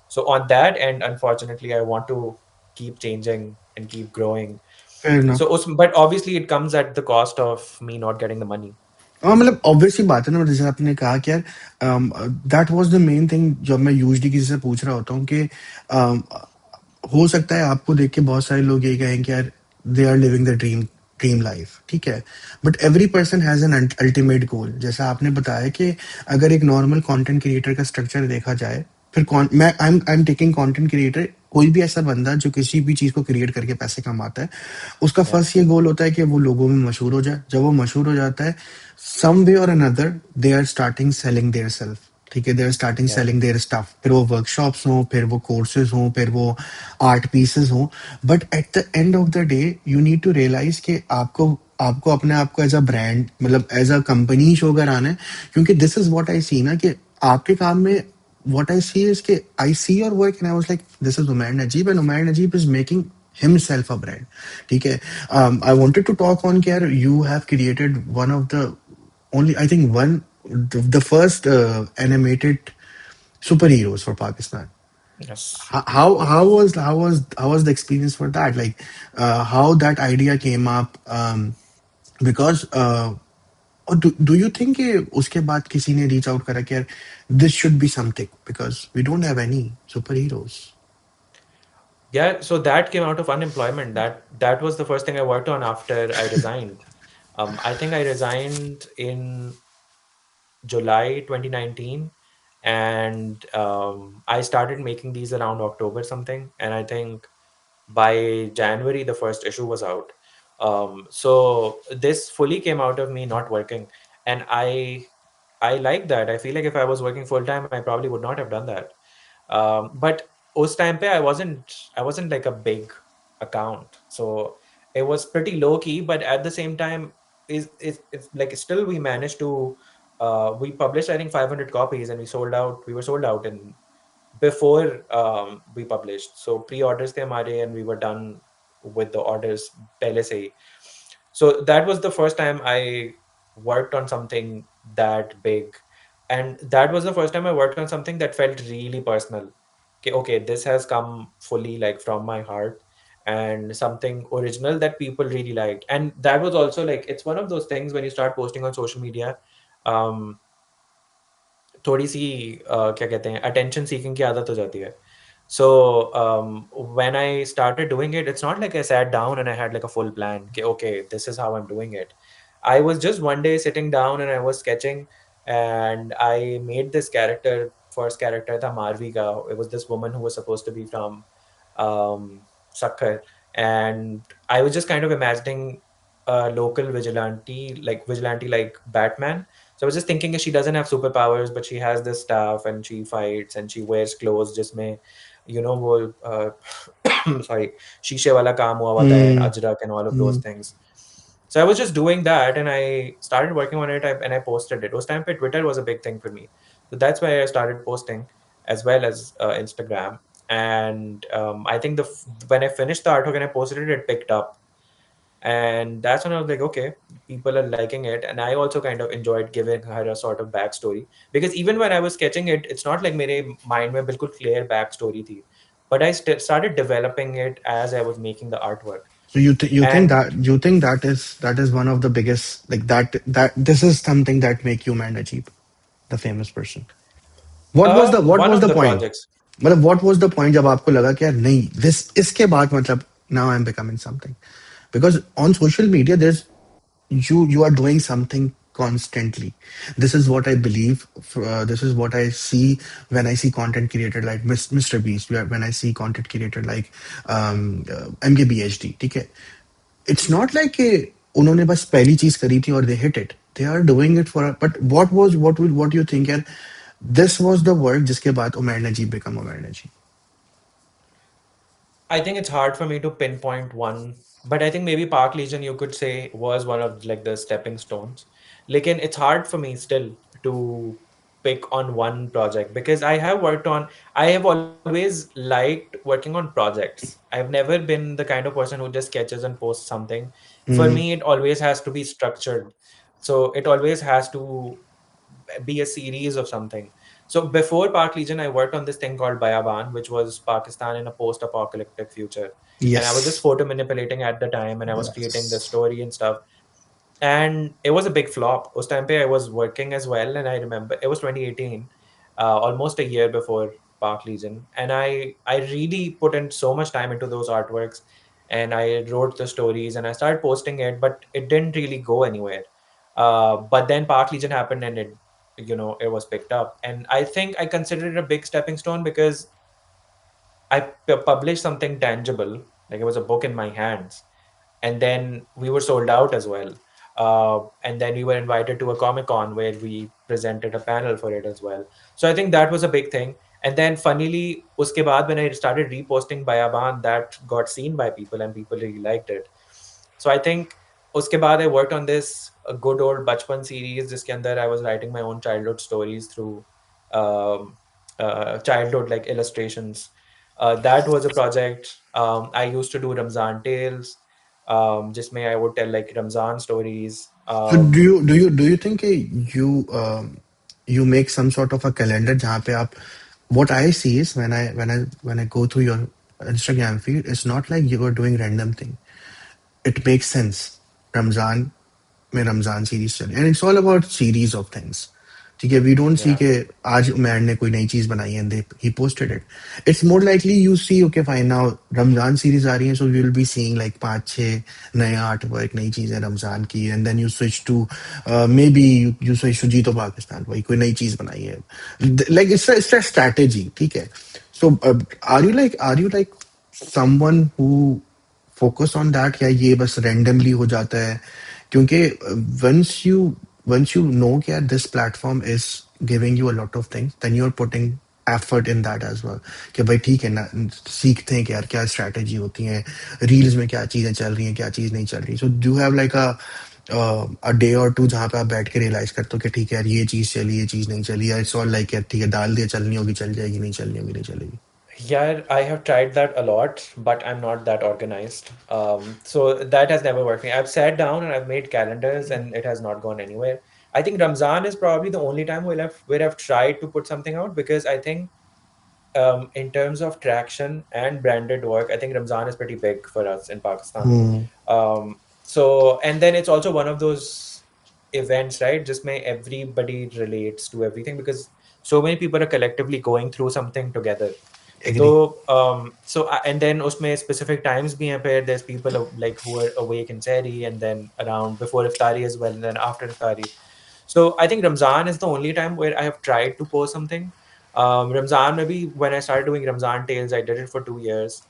So on that end, unfortunately, I want to keep changing and keep growing. Fair enough. But obviously it comes at the cost of me not getting the money. हाँ मतलब obviously बात है ना, जैसे आपने कहा कि यार that was the main thing. जब मैं यूजुअली किसी से पूछ रहा होता हूँ कि um, हो सकता है आपको देख के बहुत सारे लोग ये कहें कि यार they are living the dream dream life, ठीक है, but every person has an ultimate goal. जैसा आपने बताया कि अगर एक नॉर्मल कंटेंट क्रिएटर का स्ट्रक्चर देखा जाए, फिर मैं I am taking content creator, कोई भी ऐसा बंदा जो किसी भी चीज को क्रिएट करके पैसे कमाता है, उसका Yeah. फर्स्ट ये गोल होता है कि वो लोगों में मशहूर हो जाए। जब वो मशहूर हो जाता है, सम वे और another they are starting selling their self, ठीक है, they are starting Yeah. Selling their stuff, फिर वो वर्कशॉप्स हों, फिर वो कोर्सेज हों, फिर वो आर्ट पीसेस हों। But at the end of the day you need to realize कि आपको आपको अपने आप को एज अ ब्रांड, मतलब एज अ कंपनी शो कराना है। क्योंकि this is what I see ना, कि आपके काम में what I see is कि I see your work and I was like, this is Umair Najeeb and Umair Najeeb is making himself a brand. ठीक है, I wanted to talk on कि यार you have created one of the only, I think one, the first animated superheroes for Pakistan. Yes. How was the experience for that? Like how that idea came up, because और do you think कि उसके बाद किसी ने reach out करा कि यार this should be something because we don't have any superheroes? Yeah, so that came out of unemployment. That was the first thing I worked on after I resigned. I think I resigned in July 2019, and I started making these around October something, and I think by January the first issue was out. So this fully came out of me not working, and I like that. I feel like if I was working full time, I probably would not have done that. But उस time पे I wasn't like a big account, so it was pretty low key. But at the same time, is like still we managed to we published I think 500 copies, and we were sold out in before we published. So pre-orders थे हमारे, and we were done with the orders पहले से ही. So that was the first time I worked on something that big. And that was the first time I worked on something that felt really personal. Okay, this has come fully like from my heart, and something original that people really liked. And that was also like, it's one of those things when you start posting on social media, um, थोड़ी सी क्या कहते हैं, attention seeking की आदत हो जाती है. So when I started doing it, it's not like I sat down and I had like a full plan. Okay, this is how I'm doing it. I was just one day sitting down and I was sketching, and I made this character. First character tha Marvi ka. It was this woman who was supposed to be from um, Sakhar, and I was just kind of imagining a local vigilante like Batman. So I was just thinking, she doesn't have superpowers, but she has this stuff, and she fights, and she wears clothes जिसमें वो sorry, शीशे वाला काम हुआ होता है, and Hmm. Ajrak and all of those Hmm. things. So I was just doing that, and I started working on it, and I posted it. Those time पे Twitter was a big thing for me, so that's why I started posting as well as Instagram. And I think when I finished the artwork and I posted it, it picked up, and that's when I was like, okay, people are liking it. And I also kind of enjoyed giving her a sort of backstory, because even when I was sketching it, it's not like मेरे mind में बिल्कुल clear backstory थी, but I started developing it as I was making the artwork. So And you think that is one of the biggest, like that this is something that make you man Najib, the famous person. What one was of the the point? projects. मतलब what was the point जब आपको लगा कि यार नहीं, this इसके बाद मतलब now I'm becoming something? Because on social media there's you are doing something constantly. This is what I believe. This is what I see when I see content creator like Mr. Beast. When I see content creator like MKBHD. ठीक है, it's not like कि उन्होंने बस पहली चीज करी थी और they hit it. they are doing it for. But what you think? And this was the work जिसके बाद Umair Najeeb become Umair Najeeb. I think it's hard for me to pinpoint one, but I think maybe Park Legion you could say was one of like the stepping stones. Like, it's hard for me still to pick on one project because I have always liked working on projects. I've never been the kind of person who just sketches and posts something. For Hmm. me, it always has to be structured. So it always has to be a series of something. So before Park Legion, I worked on this thing called Bayaban, which was Pakistan in a post-apocalyptic future. And I was just Yes. photo manipulating at the time, and I was creating the Yes. story and stuff. And it was a big flop. Us time pe I was working as well, and I remember it was 2018, almost a year before Park Legion, and I really put in so much time into those artworks, and I wrote the stories, and I started posting it, but it didn't really go anywhere. But then Park Legion happened, and it was picked up, and I think I consider it a big stepping stone because published something tangible, like it was a book in my hands, and then we were sold out as well. And then we were invited to a Comic Con where we presented a panel for it as well. So I think that was a big thing. And then, funnily, uske baad when I started reposting Bayaban, that got seen by people and people really liked it. So I think uske baad I worked on this good old Bachpan series, jiske andar I was writing my own childhood stories through um, childhood like illustrations. That was a project. I used to do Ramzan tales, जिसमें I would tell like Ramzan stories. So do you think you you make some sort of a calendar जहाँ पे आप what I see is when I go through your Instagram feed, it's not like you are doing random thing. It makes sense. Ramzan में Ramzan series चले and it's all about series of things ठीक है we don't see Yeah. के आज उमैर ने कोई नई चीज बनाई and he posted it it's more likely you see okay fine now Ramzan series आ रही है so we will be seeing like पांच छह नए आर्ट वर्क नई चीजें रमजान की and then you switch to maybe you switch to Jeeto Pakistan भाई कोई नई चीज बनाई है लाइक इट्स अ स्ट्रैटेजी ठीक है so are you like someone who focus on that या ये बस रैंडमली हो जाता है क्योंकि once you once you know कि यार this platform is giving you a lot of things then you're putting effort in that as well कि भाई ठीक है ना सीखते हैं कि यार क्या स्ट्रैटेजी होती है रील्स में क्या चीजें चल रही हैं क्या चीज नहीं चल रही so do have like a day और टू जहाँ पे आप बैठ के रियलाइज करते हो कि ठीक है यार ये चीज चली ये चीज नहीं चली या इट्स ऑल लाइक यार ठीक है डाल दिया चलनी होगी चल जाएगी नहीं चलनी होगी नहीं चलेगी Yeah, I have tried that a lot, but I'm not that organized. So that has never worked for me. I've sat down and I've made calendars and it has not gone anywhere. I think Ramzan is probably the only time where I've tried to put something out because I think in terms of traction and branded work, I think Ramzan is pretty big for us in Pakistan. Hmm. So, and then it's also one of those events, right? Just may everybody relates to everything because so many people are collectively going through something together. Agree. So and then उसमें specific times भी हैं पे there's people like who are awake in Sehri and then around before Iftari as well and then after Iftari. So I think Ramzan is the only time where I have tried to post something. Ramzan, maybe when I started doing Ramzan tales, I did it for 2 years.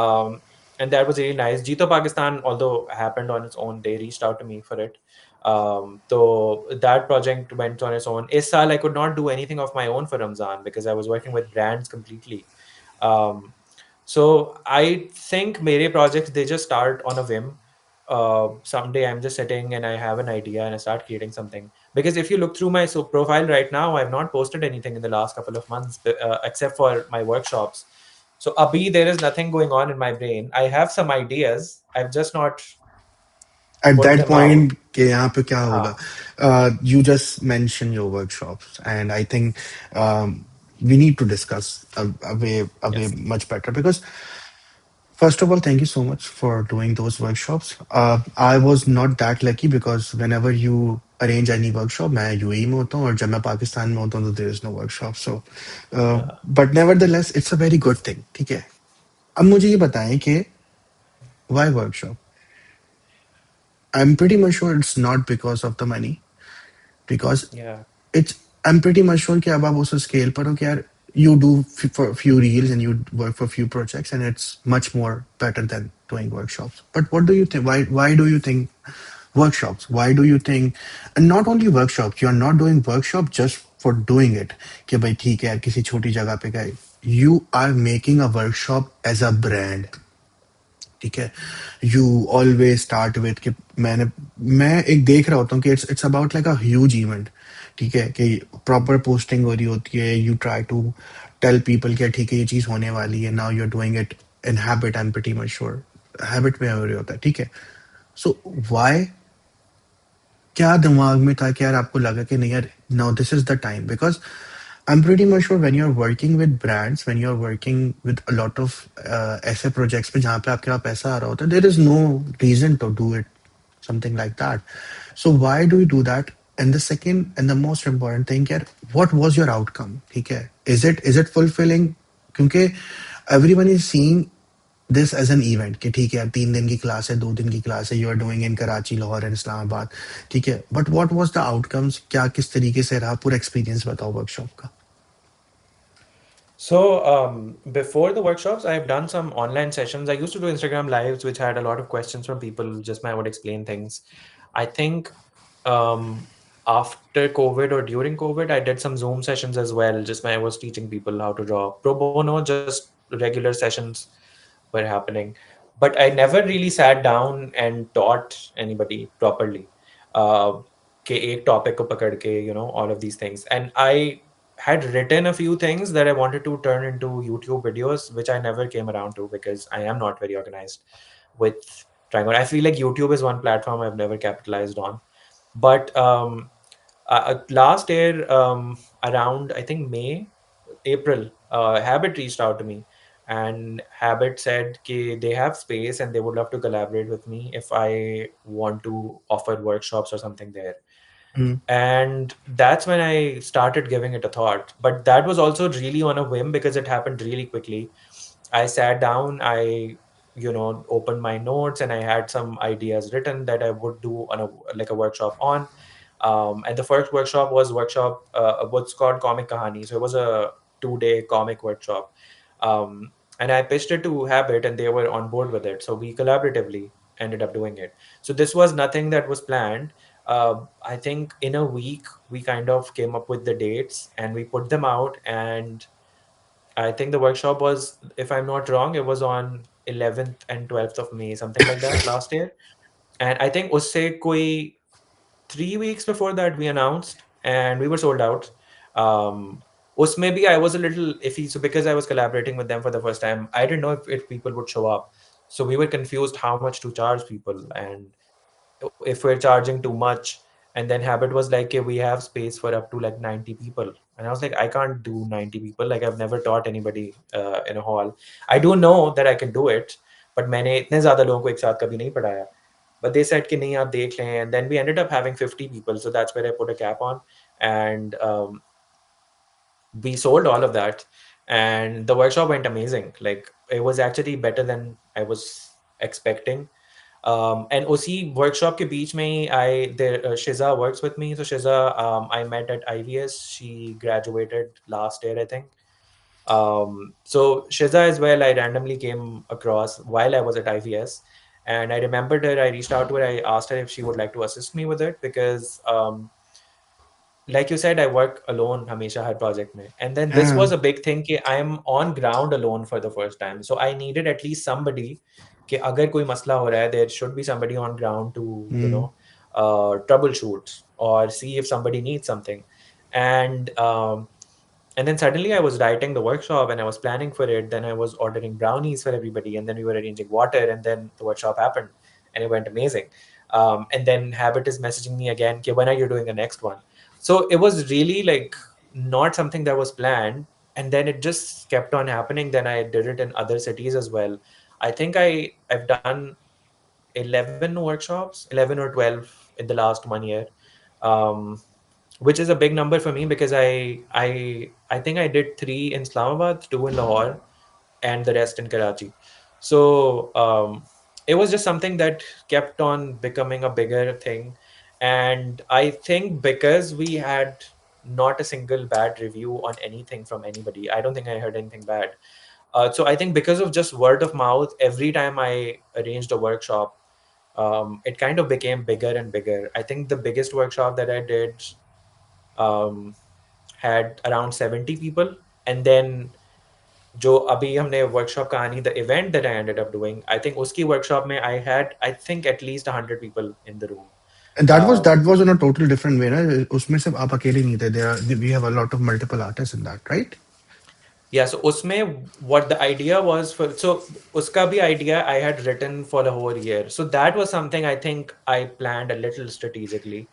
Um, and that was really nice. Jito Pakistan, although happened on its own, they reached out to me for it. So that project went on its own. Is Saal, I could not do anything of my own for Ramzan because I was working with brands completely. Um, so I think mere projects they just start on a whim. Someday I'm just sitting and I have an idea and I start creating something. Because if you look through my profile right now, I've not posted anything in the last couple of months except for my workshops. So Abhi, there is nothing going on in my brain. I have some ideas. I've just not At put that them out. point कि यहाँ पे क्या हाँ, होगा you just mentioned your workshops and I think we need to discuss a way yes. much better because first of all thank you so much for doing those workshops I was not that lucky because whenever you arrange any workshop मैं UAE में होता हूँ और जब मैं पाकिस्तान में होता हूँ तो there is no workshop so Yeah. but nevertheless it's a very good thing ठीक है अब मुझे ये बताएं कि why workshop I'm pretty much sure it's not because of the money because Yeah. it's I'm pretty much sure कि अब आप उस scale पर हो कि यार you do for a few reels and you work for a few projects and it's much more better than doing workshops. But what do you think? Why do you think Workshops, why do you think? And not only workshops, you are not doing workshop just for doing it कि भाई ठीक है यार किसी छोटी जगह पे गए. You are making a workshop as a brand. ठीक है. You always start with कि मैं एक देख रहा होता हूँ कि it's about like a huge event. ठीक है कि प्रॉपर पोस्टिंग हो रही होती है. You try to tell people कि ठीक है ये चीज़ होने वाली है. Now you're doing it in habit. I'm pretty much sure habit में हो रही होता है. ठीक है. So why, क्या दिमाग में था कि यार आपको लगा कि नहीं यार now this is the time? Because I am pretty much sure when you are working with brands, when you are working with a lot of ऐसे प्रोजेक्ट्स में जहाँ पे आपके पास पैसा आ रहा होता है, there is no reason to do it something like that. So why do you do that? And the second and the most important thing, यार, what was your outcome? ठीक है, is it fulfilling? क्योंकि everyone is seeing this as an event कि ठीक है यार 3 दिन की क्लास है, 2 दिन की क्लास है, you are doing in Karachi, Lahore and Islamabad. ठीक है, but what was the outcomes? क्या किस तरीके से रहा? पूरा एक्सपीरियंस बताओ वर्कशॉप का. So, before the workshops, I've done some online sessions. I used to do Instagram lives, which had a lot of questions from people. Just I would explain things. I think after COVID or during COVID, I did some Zoom sessions as well. Just I was teaching people how to draw pro bono. Just regular sessions were happening, but I never really sat down and taught anybody properly. Uh, कि एक topic को पकड़ के, all of these things. And I had written a few things that I wanted to turn into YouTube videos, which I never came around to because I am not very organized with trying on. I feel like YouTube is one platform I've never capitalized on. But last year, around I think May, April, Habit reached out to me, and Habit said that they have space and they would love to collaborate with me if I want to offer workshops or something there. Hmm. And that's when I started giving it a thought. But that was also really on a whim because it happened really quickly. I sat down, I opened my notes, and I had some ideas written that I would do on a like a workshop on. And the first workshop was what's called Comic Kahani. So it was a 2-day comic workshop. Um, and I pitched it to Habit, and they were on board with it. So we collaboratively ended up doing it. So this was nothing that was planned. I think in a week we kind of came up with the dates and we put them out. And I think the workshop was, if I'm not wrong, it was on 11th and 12th of May, something like that last year. And I think usse koi 3 weeks before that we announced, and we were sold out. Um, maybe I was a little iffy, so because I was collaborating with them for the first time, I didn't know if people would show up. So we were confused how much to charge people, and if we're charging too much. And then Habit was like, "Okay, we have space for up to like 90 people." And I was like, I can't do 90 people. Like, I've never taught anybody in a hall. I do know that I can do it, but मैंने इतने ज़्यादा लोगों को एक साथ कभी नहीं पढ़ाया. But they said कि नहीं आप देख लें. And then we ended up having 50 people. So that's where I put a cap on. And we sold all of that. And the workshop went amazing. Like, it was actually better than I was expecting. And उसी workshop के बीच में ही Shiza works with me. So Shiza, I met at IVS. She graduated last year, I think. So Shiza as well, I randomly came across while I was at IVS, and I remembered her. I reached out to her. I asked her if she would like to assist me with it because, like you said, I work alone हमेशा हर project में. And then this Yeah. was a big thing कि I'm on ground alone for the first time. So I needed at least somebody कि अगर कोई मसला हो रहा है, there should be somebody on ground to, Hmm. troubleshoot or see if somebody needs something. And and then suddenly I was writing the workshop and I was planning for it. Then I was ordering brownies for everybody, and then we were arranging water, and then the workshop happened, and it went amazing. And then Habit is messaging me again, okay, when are you doing the next one? So it was really like not something that was planned, and then it just kept on happening. Then I did it in other cities as well. I think I've done 11 workshops, 11 or 12 in the last 1 year. Um, which is a big number for me because I think I did 3 in Islamabad, 2 in Lahore, and the rest in Karachi. So it was just something that kept on becoming a bigger thing. And I think because we had not a single bad review on anything from anybody, I don't think I heard anything bad. So I think because of just word of mouth, every time I arranged a workshop, it kind of became bigger and bigger. I think the biggest workshop that I did um, had around 70 people. And then जो अभी हमने workshop कहानी, the event that I ended up doing, I think उसकी workshop में I had, I think, at least 100 people in the room. And Um, that was in a total different way, ना? उसमें सिर्फ आप अकेले नहीं थे. We have a lot of multiple artists in that, right? yeah, so उसमें what the idea was for, so उसका भी idea I had written for the whole year. So that was something I think I planned a little strategically,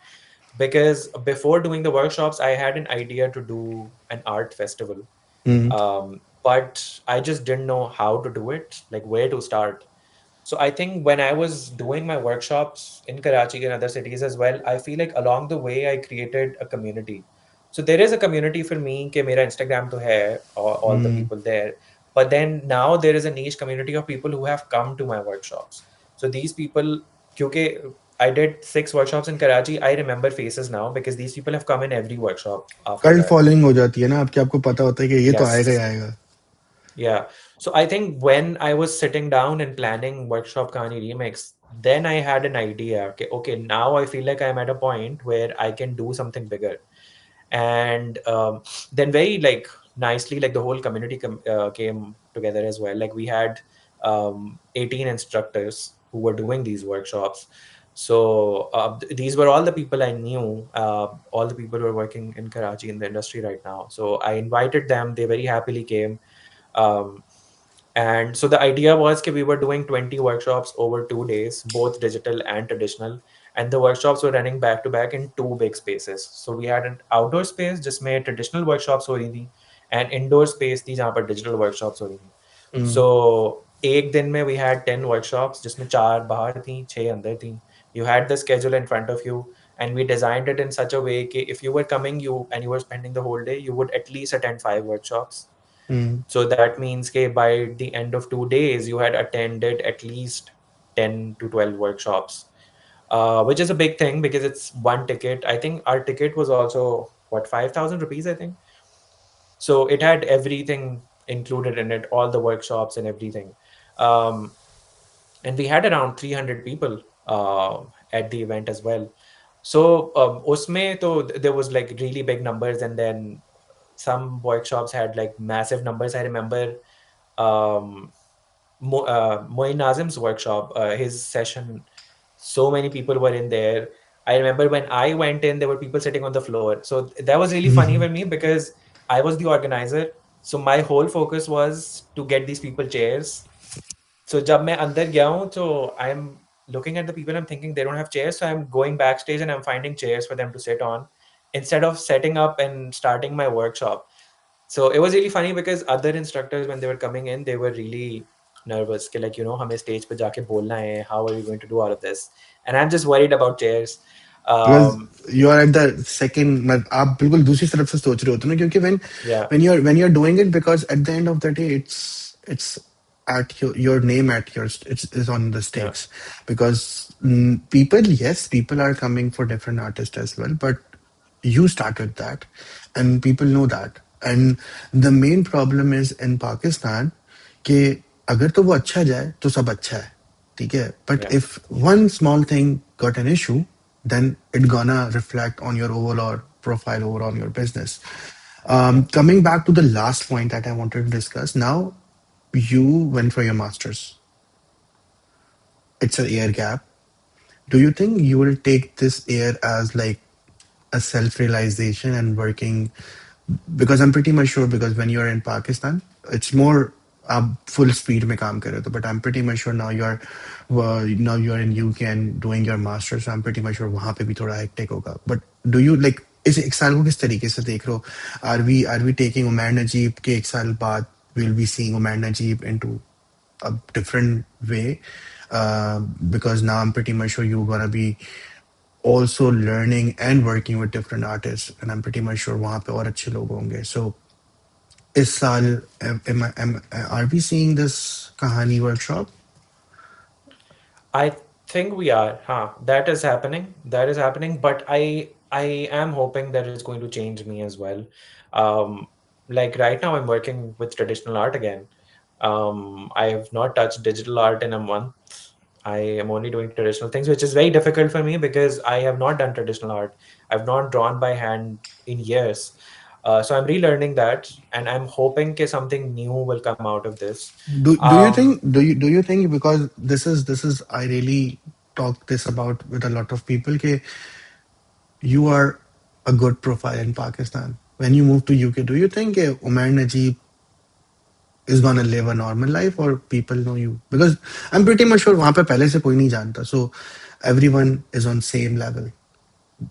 because before doing the workshops, I had an idea to do an art festival. Mm. But I just didn't know how to do it, like where to start. So I think when I was doing my workshops in Karachi and other cities as well, I feel like along the way I created a community. So there is a community for me कि मेरा Instagram तो है, all the Mm. people there. But then now there is a niche community of people who have come to my workshops. So these people, क्योंकि I did 6 workshops in Karachi, I remember faces now because these people have come in every workshop after cult that. Following हो जाती है ना आपकी, आपको पता होता है कि ये तो आएगा ही Yes. आएगा. Yeah. So I think when I was sitting down and planning Workshop Kahani Remix, then I had an idea. Okay, now I feel like I'm at a point where I can do something bigger. And then very like nicely, like the whole community came together as well. Like we had 18 instructors who were doing these workshops. So these were all the people I knew, all the people who are working in Karachi in the industry right now. So I invited them. They very happily came. um, and so the idea was that we were doing 20 workshops over 2 days, both digital and traditional. And the workshops were running back to back in two big spaces. So we had an outdoor space जिसमें traditional workshops हो रही थी, and indoor space थी जहाँ पर digital workshops हो रही थी. Mm. So एक दिन में we had 10 workshops जिसमें 4 बाहर थी, 6 अंदर थी. You had the schedule in front of you, and we designed it in such a way that if you were coming and you were spending the whole day, you would at least attend 5 workshops. Mm. So that means that by the end of 2 days, you had attended at least 10 to 12 workshops, which is a big thing because it's one ticket. I think our ticket was also, what, 5,000 rupees, I think. So it had everything included in it, all the workshops and everything. Um, and we had around 300 people uh, at the event as well. So usme to there was like really big numbers, and then some workshops had like massive numbers. I remember um, Moin Nazim's workshop, his session, so many people were in there. I remember when I went in, there were people sitting on the floor. So that was really funny for me because I was the organizer. So my whole focus was to get these people chairs. So जब मैं अंदर गया हूँ, so I'm looking at the people, I'm thinking they don't have chairs, so I'm going backstage and I'm finding chairs for them to sit on instead of setting up and starting my workshop. So it was really funny because other instructors, when they were coming in, they were really nervous. कि like, हमें stage पे जाके बोलना है, how are we going to do all of this? And I'm just worried about chairs. Because Um, you are at the second, मतलब आप बिल्कुल दूसरी तरफ से सोच रहे होते हो ना, क्योंकि yeah, when you're doing it, because at the end of the day it's at your name at your it's is on the yeah, stakes. Because people, yes, people are coming for different artists as well, but you started that and people know that. And the main problem is in Pakistan कि अगर तो वो अच्छा जाए तो सब अच्छा है, ठीक है, but yeah, if one small thing got an issue, then it gonna reflect on your overall profile, over on your business. yeah. Coming back to the last point that I wanted to discuss now, you went for your masters. It's an year gap. Do you think you will take this year as like a self-realization and working, because I'm pretty much sure, because when you're in Pakistan, it's more full speed में काम कर रहे हो, but I'm pretty much sure now you're in UK and doing your master's, so I'm pretty much sure वहाँ पे भी थोड़ा hectic होगा. But do you like इस एक साल को किस तरीके से देख रहे हो? Are we taking Umair Najeeb के एक साल बाद we'll be seeing Umair Najeeb into a different way? Because now I'm pretty much sure you're gonna be also learning and working with different artists, and I'm pretty much sure वहाँ पे और अच्छे लोग होंगे. So इस साल are we seeing this Kahani workshop? I think we are, huh? That is happening. That is happening. But I am hoping that it's going to change me as well. Um, like right now, I'm working with traditional art again. I have not touched digital art in a month. I am only doing traditional things, which is very difficult for me because I have not done traditional art. I've not drawn by hand in years. So I'm relearning that, and I'm hoping that something new will come out of this. Do you think do you think, because this is I really talk this about with a lot of people, ke you are a good profile in Pakistan. When you move to UK, do you think Umair Najeeb is gonna live a normal life, or people know you? Because I'm pretty much sure वहाँ पे पहले से कोई नहीं जानता. So everyone is on same level.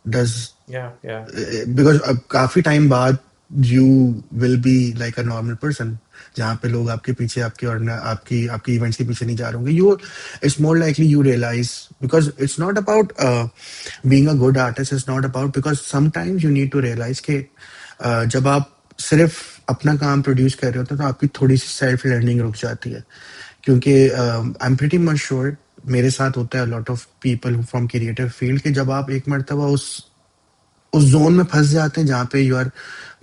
Does Yeah, yeah. because अब काफी time बाद you will be like a normal person, जहाँ पे लोग आपके पीछे आपके और आपकी आपकी इवेंट्स के पीछे नहीं जा रहे होंगे. You it's more likely you realize, because it's not about being a good artist. It's not about, because sometimes you need to realize कि जब आप सिर्फ अपना काम प्रोड्यूस कर रहे होते हैं तो आपकी थोड़ी सी सेल्फ लर्निंग रुक जाती है. क्योंकि आई एम प्रीटी मच श्योर मेरे साथ होता है lot of people from creative field के जब आप एक मरतबा उस जोन में फंस जाते हैं जहाँ पे you are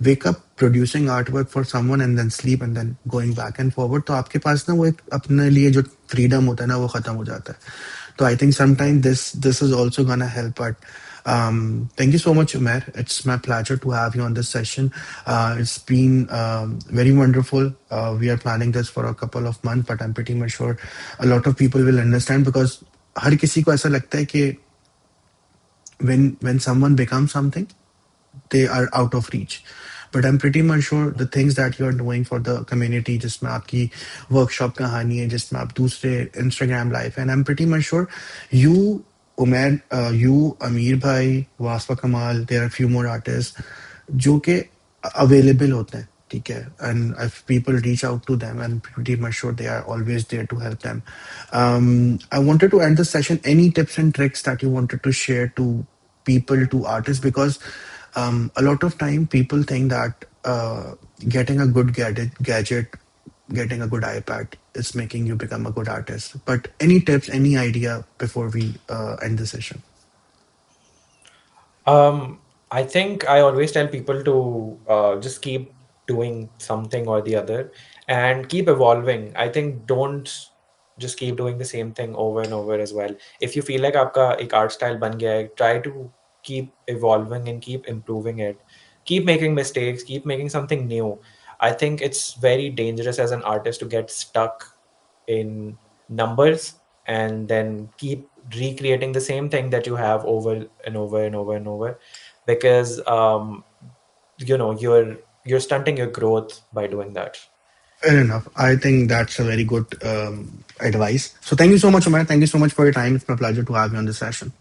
wake up producing art work for someone and then sleep and then going back and forward, तो आपके पास ना वो एक अपने लिए जो फ्रीडम होता है ना वो खत्म हो जाता है. तो I think sometime this is also gonna help. But thank you so much, Umair. It's my pleasure to have you on this session. It's been very wonderful. We are planning this for a couple of months, but I'm pretty much sure a lot of people will understand, because हर किसी को ऐसा लगता है कि when someone becomes something, they are out of reach. But I'm pretty much sure the things that you're doing for the community, जिसमें आपकी workshop कहानी है, जिसमें आप दूसरे Instagram live है, and I'm pretty much sure you, Umair, you, Amir bhai, Wasfa Kamal, there are a few more artists जो के available होते हैं, ठीक है, and if people reach out to them, I'm pretty much sure they are always there to help them. I wanted to end the session. Any tips and tricks that you wanted to share to people, to artists? Because a lot of time people think that getting a good gadget, getting a good iPad is making you become a good artist. But any tips, any idea before we end the session? I think I always tell people to just keep doing something or the other and keep evolving. I think don't just keep doing the same thing over and over as well. If you feel like आपका एक art style बन गया है, try to keep evolving and keep improving it. Keep making mistakes, keep making something new. I think it's very dangerous as an artist to get stuck in numbers and then keep recreating the same thing that you have over and over and over and over because you're stunting your growth by doing that. Fair enough. I think that's a very good advice. So thank you so much, Umar. Thank you so much for your time. It's my pleasure to have you on this session.